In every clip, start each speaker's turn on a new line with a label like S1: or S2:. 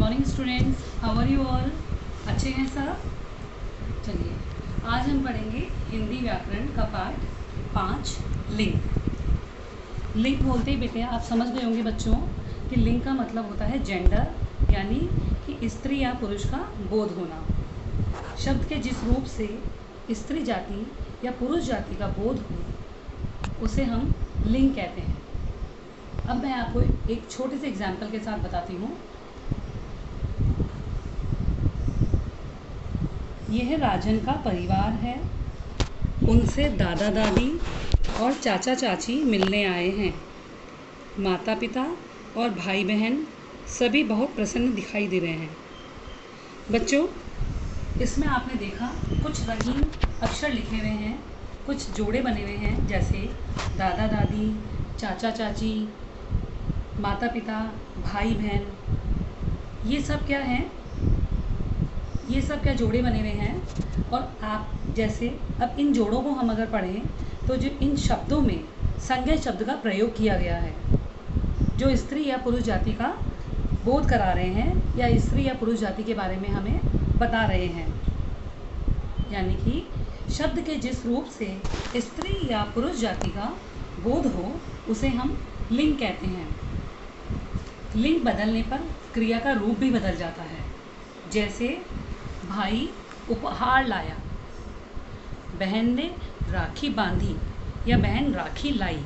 S1: Morning students, how are you all? अच्छे हैं सब? चलिए, आज हम पढ़ेंगे हिंदी व्याकरण का पाठ 5 लिंग। लिंग बोलते ही बेटे आप समझ गए होंगे बच्चों कि लिंग का मतलब होता है जेंडर, यानी कि स्त्री या पुरुष का बोध होना। शब्द के जिस रूप से स्त्री जाति या पुरुष जाति का बोध हो उसे हम लिंग कहते हैं। अब मैं आपको एक छोटे से एग्जाम्पल के साथ बताती हूँ। यह राजन का परिवार है। उनसे दादा दादी और चाचा चाची मिलने आए हैं। माता पिता और भाई बहन सभी बहुत प्रसन्न दिखाई दे रहे हैं। बच्चों, इसमें आपने देखा कुछ रंगीन अक्षर लिखे हुए हैं, कुछ जोड़े बने हुए हैं, जैसे दादा दादी, चाचा चाची, माता पिता, भाई बहन। ये सब क्या हैं? ये सब क्या जोड़े बने हुए हैं। और आप जैसे अब इन जोड़ों को हम अगर पढ़ें तो जो इन शब्दों में संज्ञा शब्द का प्रयोग किया गया है, जो स्त्री या पुरुष जाति का बोध करा रहे हैं या स्त्री या पुरुष जाति के बारे में हमें बता रहे हैं, यानी कि शब्द के जिस रूप से स्त्री या पुरुष जाति का बोध हो उसे हम लिंग कहते हैं। लिंग बदलने पर क्रिया का रूप भी बदल जाता है। जैसे भाई उपहार लाया, बहन ने राखी बांधी या बहन राखी लाई,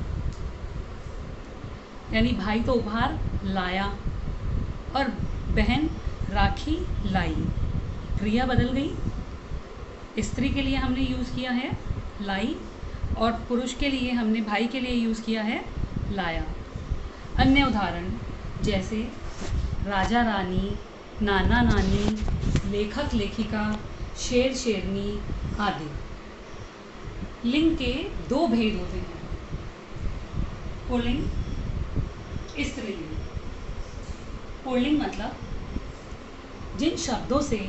S1: यानी भाई तो उपहार लाया और बहन राखी लाई। क्रिया बदल गई। स्त्री के लिए हमने यूज़ किया है लाई और पुरुष के लिए हमने भाई के लिए यूज़ किया है लाया। अन्य उदाहरण जैसे राजा रानी, नाना नानी, लेखक लेखिका, शेर शेरनी आदि। लिंग के दो भेद होते हैं, पुल्लिंग, स्त्रीलिंग। पुल्लिंग मतलब जिन शब्दों से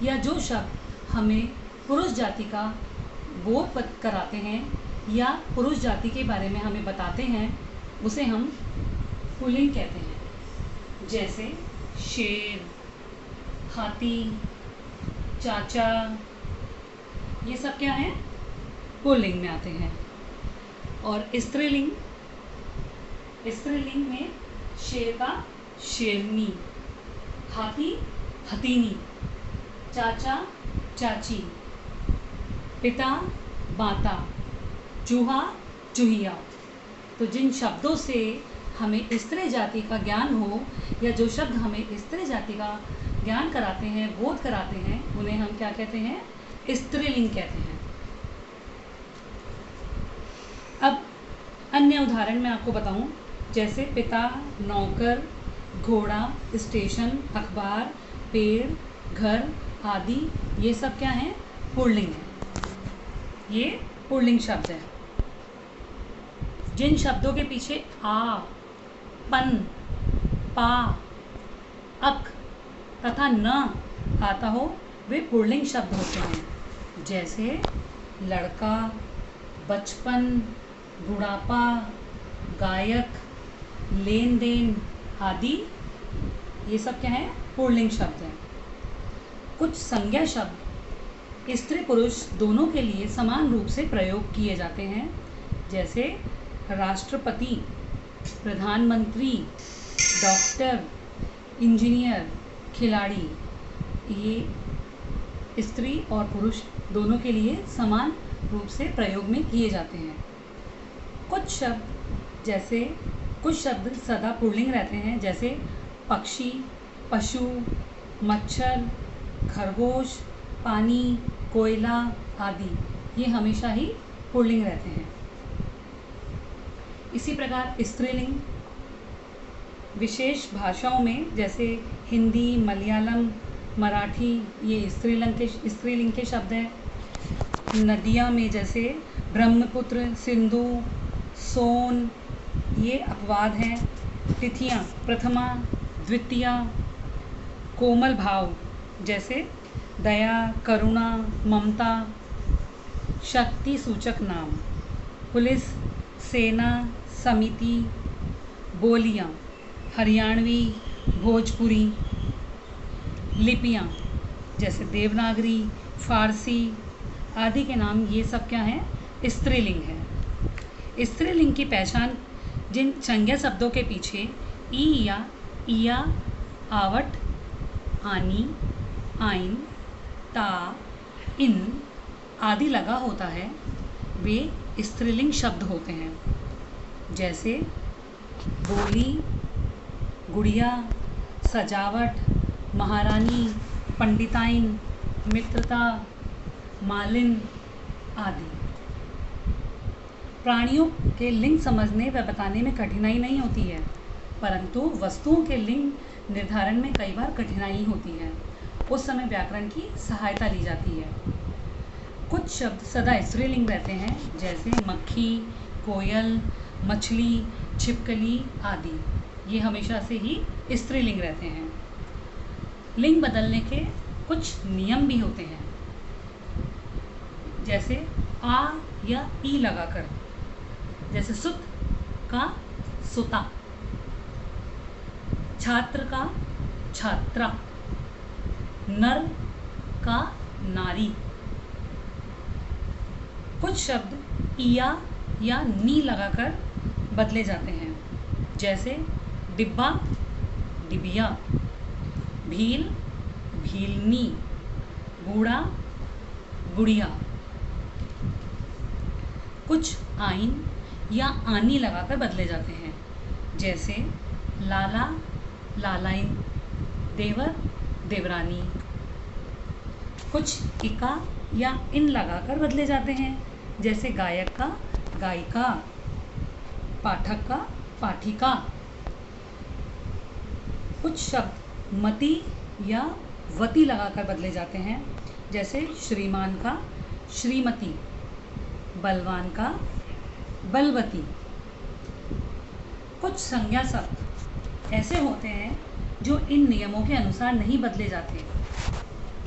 S1: या जो शब्द हमें पुरुष जाति का बोध कराते हैं या पुरुष जाति के बारे में हमें बताते हैं उसे हम पुल्लिंग कहते हैं। जैसे शेर, हाथी, चाचा, ये सब क्या हैं? पुल्लिंग में आते हैं। और स्त्रीलिंग, स्त्रीलिंग में शेर का शेरनी, हाथी हथीनी, चाचा चाची, पिता माता, चूहा चूहिया। तो जिन शब्दों से हमें स्त्री जाति का ज्ञान हो या जो शब्द हमें स्त्री जाति का ज्ञान कराते हैं, बोध कराते हैं, उन्हें हम क्या कहते हैं? स्त्रीलिंग कहते हैं। अब अन्य उदाहरण मैं आपको बताऊं, जैसे पिता, नौकर, घोड़ा, स्टेशन, अखबार, पेड़, घर आदि। ये सब क्या हैं? पुल्लिंग है। ये पुल्लिंग शब्द है। जिन शब्दों के पीछे आ, पन, पा, अक तथा न आता हो वे पुल्लिंग शब्द होते हैं। जैसे लड़का, बचपन, बुढ़ापा, गायक, लेन देन आदि। ये सब क्या है? पुल्लिंग शब्द हैं। कुछ संज्ञा शब्द स्त्री पुरुष दोनों के लिए समान रूप से प्रयोग किए जाते हैं। जैसे राष्ट्रपति, प्रधानमंत्री, डॉक्टर, इंजीनियर, खिलाड़ी। ये स्त्री और पुरुष दोनों के लिए समान रूप से प्रयोग में किए जाते हैं। कुछ शब्द सदा पुल्लिंग रहते हैं, जैसे पक्षी, पशु, मच्छर, खरगोश, पानी, कोयला आदि। ये हमेशा ही पुल्लिंग रहते हैं। इसी प्रकार स्त्रीलिंग विशेष भाषाओं में, जैसे हिंदी, मलयालम, मराठी, ये स्त्रीलिंग के शब्द हैं। नदियाँ में जैसे ब्रह्मपुत्र, सिंधु, सोन, ये अपवाद हैं। तिथियाँ प्रथमा, द्वितीया। कोमल भाव जैसे दया, करुणा, ममता। शक्ति सूचक नाम पुलिस, सेना, समिति। बोलियाँ हरियाणवी, भोजपुरी। लिपियाँ जैसे देवनागरी, फारसी आदि के नाम, ये सब क्या हैं? स्त्रीलिंग है। स्त्रीलिंग की पहचान जिन संज्ञा शब्दों के पीछे ई या इया, आवट, आनी, आइन, ता, इन आदि लगा होता है, वे स्त्रीलिंग शब्द होते हैं। जैसे बोली, गुड़िया, सजावट, महारानी, पंडिताइन, मित्रता, मालिन आदि। प्राणियों के लिंग समझने व बताने में कठिनाई नहीं होती है, परंतु वस्तुओं के लिंग निर्धारण में कई बार कठिनाई होती है। उस समय व्याकरण की सहायता ली जाती है। कुछ शब्द सदा स्त्रीलिंग रहते हैं, जैसे मक्खी, कोयल, मछली, छिपकली आदि। ये हमेशा से ही स्त्रीलिंग रहते हैं। लिंग बदलने के कुछ नियम भी होते हैं, जैसे आ या ई लगाकर, जैसे सुत का सुता, छात्र का छात्रा, नर का नारी। कुछ शब्द इया या नी लगाकर बदले जाते हैं, जैसे डिब्बा, डिबिया, भील, भीलनी, बूढ़ा, गुड़िया। कुछ आइन या आनी लगाकर बदले जाते हैं, जैसे लाला, लालाइन, देवर, देवरानी। कुछ इका या इन लगाकर बदले जाते हैं, जैसे गायक का गायिका, पाठक का पाठिका। कुछ शब्द मति या वति लगाकर बदले जाते हैं, जैसे श्रीमान का श्रीमती, बलवान का बलवती। कुछ संज्ञा शब्द ऐसे होते हैं जो इन नियमों के अनुसार नहीं बदले जाते।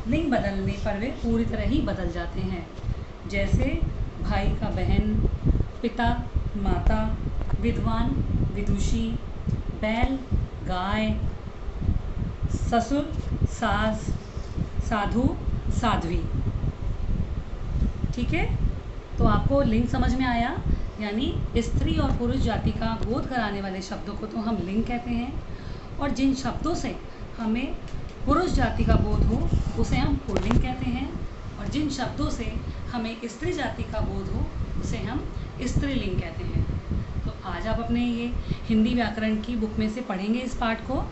S1: लिंग बदलने पर वे पूरी तरह ही बदल जाते हैं, जैसे भाई का बहन, पिता, माता, विद्वान, विदुषी, बैल, गाय, ससुर, सास, साधु, साध्वी। ठीक है, तो आपको लिंग समझ में आया। यानी स्त्री और पुरुष जाति का बोध कराने वाले शब्दों को तो हम लिंग कहते हैं, और जिन शब्दों से हमें पुरुष जाति का बोध हो उसे हम पुल्लिंग कहते हैं, और जिन शब्दों से हमें स्त्री जाति का बोध हो उसे हम स्त्रीलिंग कहते हैं। तो आज आप अपने ये हिंदी व्याकरण की बुक में से पढ़ेंगे इस पाठ को।